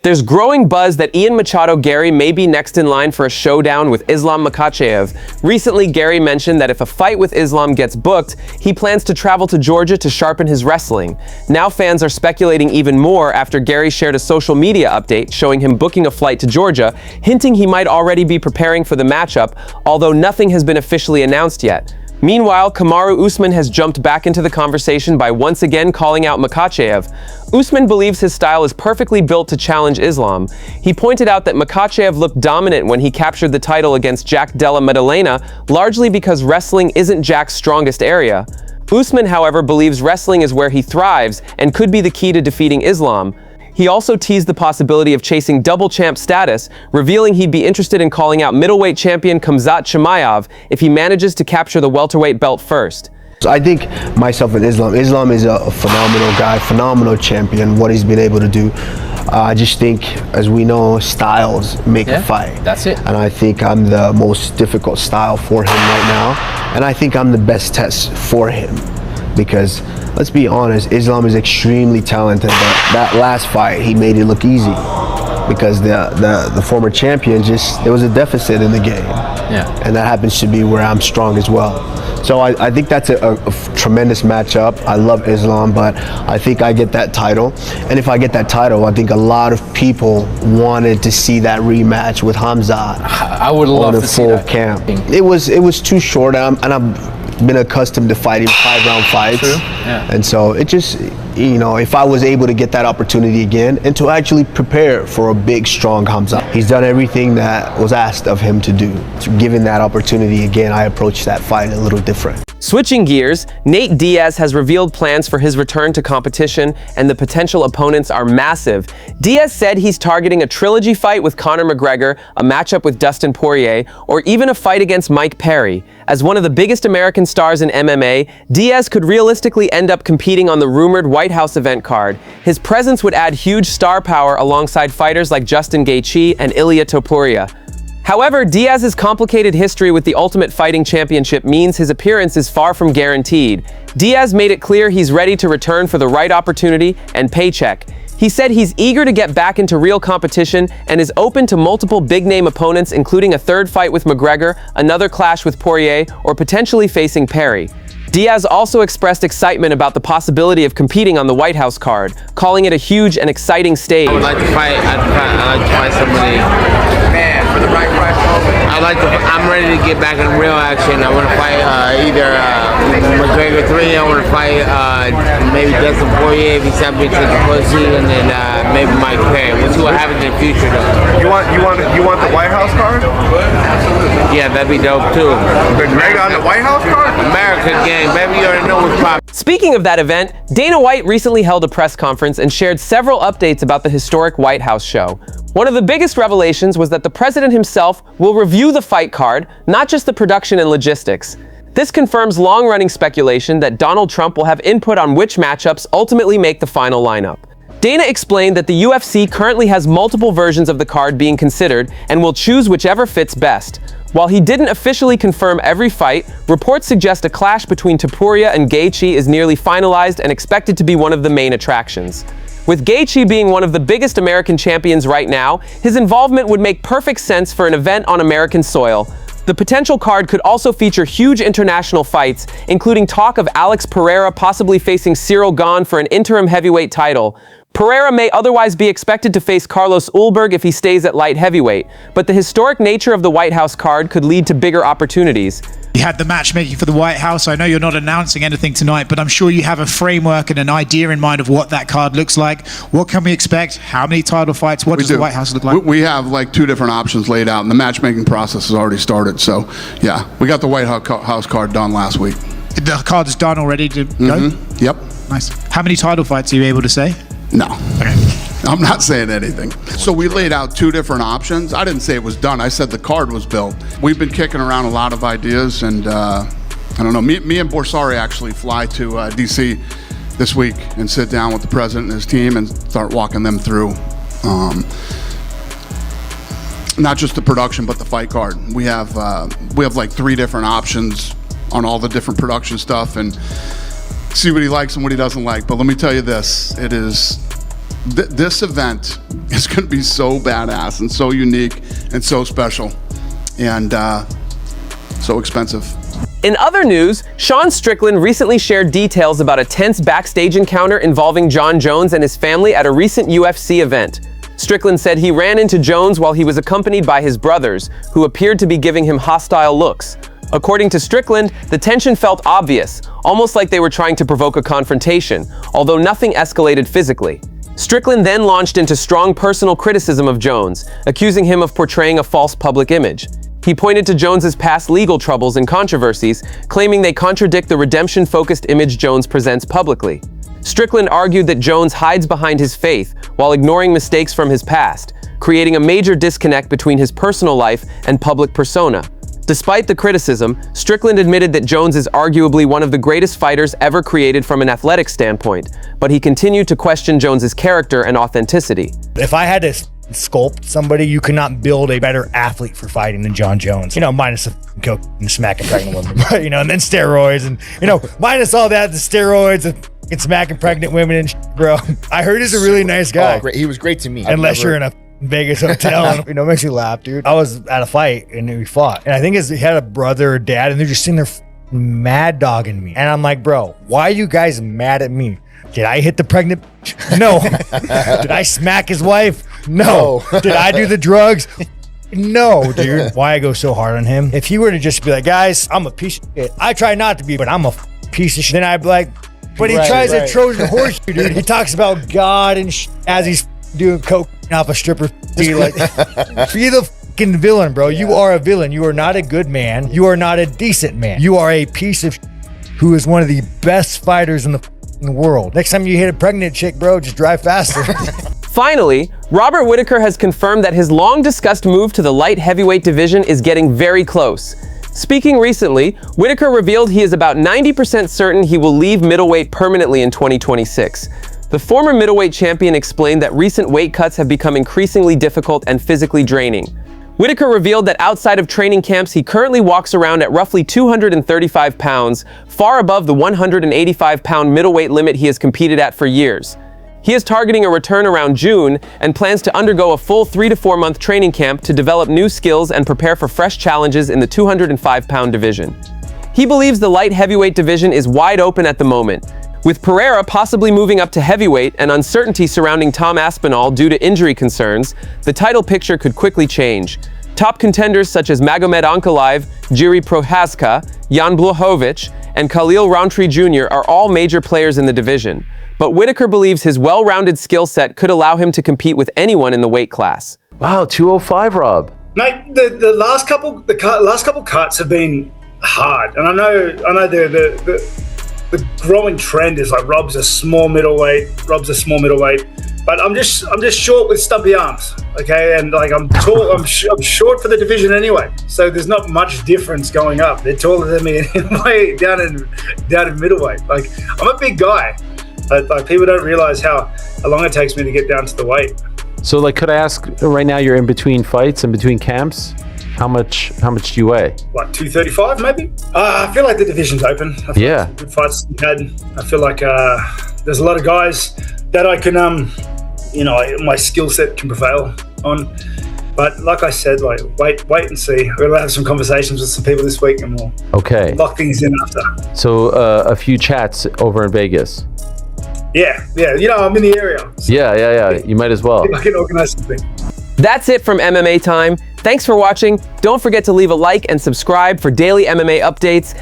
There's growing buzz that Machado Garry may be next in line for a showdown with Islam Makhachev. Recently, Garry mentioned that if a fight with Islam gets booked, he plans to travel to Georgia to sharpen his wrestling. Now fans are speculating even more after Garry shared a social media update showing him booking a flight to Georgia, hinting he might already be preparing for the matchup, although nothing has been officially announced yet. Meanwhile, Kamaru Usman has jumped back into the conversation by once again calling out Makhachev. Usman believes his style is perfectly built to challenge Islam. He pointed out that Makhachev looked dominant when he captured the title against Jack Della Maddalena, largely because wrestling isn't Jack's strongest area. Usman, however, believes wrestling is where he thrives and could be the key to defeating Islam. He also teased the possibility of chasing double champ status, revealing he'd be interested in calling out middleweight champion Khamzat Chimaev if he manages to capture the welterweight belt first. I think myself and Islam is a phenomenal guy, phenomenal champion, what he's been able to do. I just think, as we know, styles make a fight. That's it. And I think I'm the most difficult style for him right now. And I think I'm the best test for him. Because, let's be honest, Islam is extremely talented, but that last fight, he made it look easy. Because the former champion there was a deficit in the game. Yeah. And that happens to be where I'm strong as well. So I think that's a tremendous matchup. I love Islam, but I think I get that title. And if I get that title, I think a lot of people wanted to see that rematch with Khamzat. I would love to see that. Camp. It was too short, and I've been accustomed to fighting 5-round fights. True. Yeah. And so it just, if I was able to get that opportunity again and to actually prepare for a big, strong Khamzat. He's done everything that was asked of him to do. So given that opportunity again, I approach that fight a little different. Switching gears, Nate Diaz has revealed plans for his return to competition, and the potential opponents are massive. Diaz said he's targeting a trilogy fight with Conor McGregor, a matchup with Dustin Poirier, or even a fight against Mike Perry. As one of the biggest American stars in MMA, Diaz could realistically end up competing on the rumored White House event card. His presence would add huge star power alongside fighters like Justin Gaethje and Ilia Topuria. However, Diaz's complicated history with the Ultimate Fighting Championship means his appearance is far from guaranteed. Diaz made it clear he's ready to return for the right opportunity and paycheck. He said he's eager to get back into real competition and is open to multiple big-name opponents, including a third fight with McGregor, another clash with Poirier, or potentially facing Perry. Diaz also expressed excitement about the possibility of competing on the White House card, calling it a huge and exciting stage. I would like to fight. I'd like to fight somebody. Man, for the right price. I'm ready to get back in real action. I want to fight either McGregor 3. I want to fight maybe Dustin Poirier if he sent me to the pussy, and then maybe Mike Perry. We'll see what happens in the future, though. You want the White House card? Yeah, that'd be dope too. McGregor on the White House card? American game, baby. You already know what's poppin'. Speaking of that event, Dana White recently held a press conference and shared several updates about the historic White House show. One of the biggest revelations was that the president himself will review the fight card, not just the production and logistics. This confirms long-running speculation that Donald Trump will have input on which matchups ultimately make the final lineup. Dana explained that the UFC currently has multiple versions of the card being considered and will choose whichever fits best. While he didn't officially confirm every fight, reports suggest a clash between Topuria and Gaethje is nearly finalized and expected to be one of the main attractions. With Gaethje being one of the biggest American champions right now, his involvement would make perfect sense for an event on American soil. The potential card could also feature huge international fights, including talk of Alex Pereira possibly facing Cyril Gane for an interim heavyweight title. Pereira may otherwise be expected to face Carlos Ulberg if he stays at light heavyweight, but the historic nature of the White House card could lead to bigger opportunities. You had the matchmaking for the White House. I know you're not announcing anything tonight, but I'm sure you have a framework and an idea in mind of what that card looks like. What can we expect? How many title fights? What does the White House look like? We have like 2 different options laid out, and the matchmaking process has already started. So, yeah, we got the White House card done last week. The card is done already to go? Yep. Nice. How many title fights are you able to say? No. Okay. I'm not saying anything. So we laid out 2 different options. I didn't say it was done. I said the card was built. We've been kicking around a lot of ideas, and I don't know. Me and Borsari actually fly to D.C. this week and sit down with the president and his team and start walking them through not just the production but the fight card. We have like 3 different options on all the different production stuff and see what he likes and what he doesn't like. But let me tell you this: it is This event is going to be so badass and so unique and so special and so expensive. In other news, Sean Strickland recently shared details about a tense backstage encounter involving Jon Jones and his family at a recent UFC event. Strickland said he ran into Jones while he was accompanied by his brothers, who appeared to be giving him hostile looks. According to Strickland, the tension felt obvious, almost like they were trying to provoke a confrontation, although nothing escalated physically. Strickland then launched into strong personal criticism of Jones, accusing him of portraying a false public image. He pointed to Jones's past legal troubles and controversies, claiming they contradict the redemption-focused image Jones presents publicly. Strickland argued that Jones hides behind his faith while ignoring mistakes from his past, creating a major disconnect between his personal life and public persona. Despite the criticism, Strickland admitted that Jones is arguably one of the greatest fighters ever created from an athletic standpoint, but he continued to question Jones's character and authenticity. If I had to sculpt somebody, you could not build a better athlete for fighting than Jon Jones. Minus the coke and smacking pregnant women, and then steroids and, minus all that, the steroids and smacking pregnant women and shit, bro. I heard he's a really nice guy. Oh, great. He was great to me. Unless you're in a Vegas hotel and, makes you laugh, dude. I was at a fight and we fought. And I think he had a brother or dad and they're just sitting there mad dogging me. And I'm like, bro, why are you guys mad at me? Did I hit the pregnant? No. Did I smack his wife? No. Did I do the drugs? No, dude. Why I go so hard on him? If he were to just be like, guys, I'm a piece of shit. I try not to be, but I'm a piece of shit. Then I'd be like, but he tries to Trojan horse you, dude. He talks about God and as he's doing coke off a stripper. Dude, like, be the fucking villain, bro. You are a villain. You are not a good man. You are not a decent man. You are a piece of who is one of the best fighters in the world. Next time you hit a pregnant chick, bro, just drive faster. Finally, Robert Whittaker has confirmed that his long-discussed move to the light heavyweight division is getting very close. Speaking recently, Whittaker revealed he is about 90% certain he will leave middleweight permanently in 2026. The former middleweight champion explained that recent weight cuts have become increasingly difficult and physically draining. Whittaker revealed that outside of training camps, he currently walks around at roughly 235 pounds, far above the 185-pound middleweight limit he has competed at for years. He is targeting a return around June and plans to undergo a full 3 to 4 month training camp to develop new skills and prepare for fresh challenges in the 205-pound division. He believes the light heavyweight division is wide open at the moment. With Pereira possibly moving up to heavyweight and uncertainty surrounding Tom Aspinall due to injury concerns, the title picture could quickly change. Top contenders such as Magomed Ankalaev, Jiri Prochazka, Jan Blachowicz, and Khalil Rountree Jr. are all major players in the division. But Whittaker believes his well-rounded skill set could allow him to compete with anyone in the weight class. Wow, 205, Rob. Mate, the last couple cuts have been hard, and I know the growing trend is like Rob's a small middleweight, but I'm just short with stumpy arms, okay, and like I'm tall, I'm short for the division anyway, so there's not much difference going up. They're taller than me anyway, down in middleweight. Like I'm a big guy, but like people don't realize how long it takes me to get down to the weight. So like, could I ask, right now you're in between fights, in between camps, how much do you weigh? Like 235 maybe? I feel like the division's open. I feel like good fights had. I feel like there's a lot of guys that I can, my skill set can prevail on. But like I said, like wait and see. We're gonna have some conversations with some people this week, and we'll lock things in after. So a few chats over in Vegas. Yeah. I'm in the area. So Yeah. You might as well. I can organize something. That's it from MMA Time. Thanks for watching. Don't forget to leave a like and subscribe for daily MMA updates.